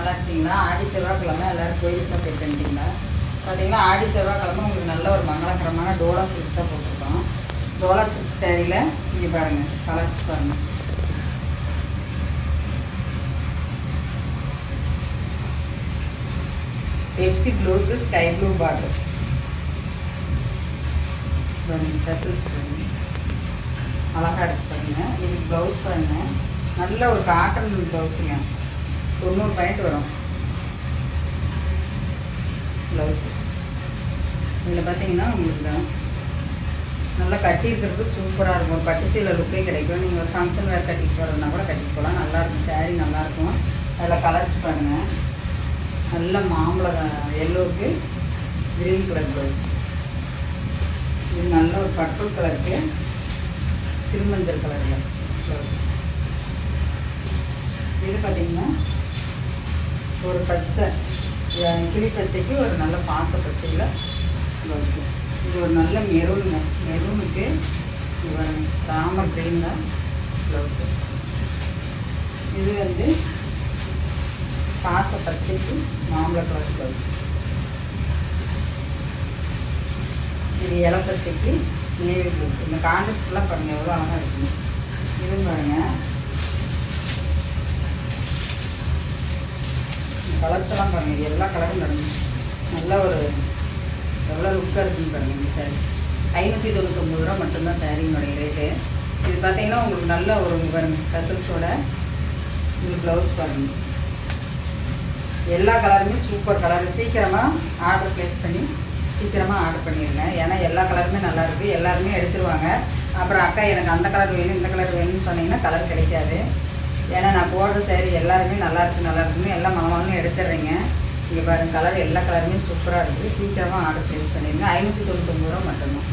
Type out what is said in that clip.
நல்லா இருக்கீங்களா? ஆடி செவ்வாய்க்கிழமை எல்லோரும் கோயிலுக்கு தான் போயிட்டு வந்துட்டீங்களா? பார்த்தீங்கன்னா ஆடி செவ்வாய்க்கிழமை உங்களுக்கு நல்ல ஒரு மங்களகரமான டோலா சில்க் தான் போட்டிருக்கோம். டோலா சில்க் சேரீயில் இங்கே பாருங்கள், கலர்ஸ் பாருங்கள். பெப்சி ப்ளூக்கு ஸ்கை ப்ளூ பார்டர் பாருங்கள், டசல்ஸ் பாருங்கள், அழகாக இருக்குது பாருங்கள். இதுக்கு ப்ளவுஸ் பாருங்கள், நல்ல ஒரு காட்டன் ப்ளவுஸுங்க, 90 பாயிண்ட் வரும் ப்ளவுஸு. இதில் பார்த்தீங்கன்னா உங்களுக்கு நல்லா கட்டியிருக்கிறது சூப்பராக இருக்கும். ஒரு பட்டு சீலை லுக்கே கிடைக்கும். நீங்கள் ஒரு ஃபங்க்ஷன் வேறு கட்டிட்டு போகிறதுனா கூட கட்டிட்டு போகலாம். நல்லாயிருக்கும், சேரீ நல்லாயிருக்கும். அதில் கலர்ஸ் பாருங்கள், நல்ல மாம்பழ எல்லோவுக்கு க்ரீன் கலர் ப்ளவுஸ். இது நல்ல ஒரு பர்பிள் கலருக்கு திருமஞ்சள் கலரில் ப்ளவுஸ். இது பார்த்திங்கன்னா ஒரு பச்சை கிளி பச்சைக்கு ஒரு நல்ல பாச பச்சையில் ப்ளவுஸு. இது ஒரு நல்ல மெரூனுங்க, மெரூனுக்கு ஒரு ராமர் க்ரீனில் ப்ளவுஸு. இது வந்து பாச பச்சைக்கு மாம்பழ கலர் ப்ளவுஸு. இது இலை பச்சைக்கு நேவி ப்ளூ. இந்த கான்ட்ராஸ்ட்லாம் பாருங்கள் எவ்வளோ அழகாக இருக்குங்க. இதுவும் பாருங்கள், கலர்ஸ் எல்லாம் பாருங்கள், இது எல்லா கலரும் நடக்கும். நல்ல ஒரு எவ்வளோ லுக்காக இருக்குன்னு பாருங்கள். இந்த சாரீ 599 ரூபா மட்டும்தான் சாரீனுடைய ரேட்டு. இது பார்த்தீங்கன்னா உங்களுக்கு நல்ல ஒரு பாருங்கள் கசல்ஸோட இந்த ப்ளவுஸ் பாருங்கள். எல்லா கலருமே சூப்பர் கலர். சீக்கிரமாக ஆர்டர் ப்ளேஸ் பண்ணி சீக்கிரமாக ஆர்டர் பண்ணிடுங்க. ஏன்னா எல்லா கலருமே நல்லாயிருக்கு, எல்லாருமே எடுத்துருவாங்க. அப்புறம் அக்கா எனக்கு அந்த கலர் வேணும் இந்த கலர் வேணும்னு சொன்னீங்கன்னா கலர் கிடைக்காது. ஏன்னா நான் போடுற சேரீ எல்லாருமே நல்லாயிருக்குன்னு எல்லாம் மனமானு எடுத்துடுறீங்க. இங்கே பாருங்கள், கலர் எல்லா கலருமே சூப்பராக இருக்குது. சீக்கிரமாக ஆர்டர் ப்ளேஸ் பண்ணிடுங்க. 599 ரூபா மட்டும்தான்.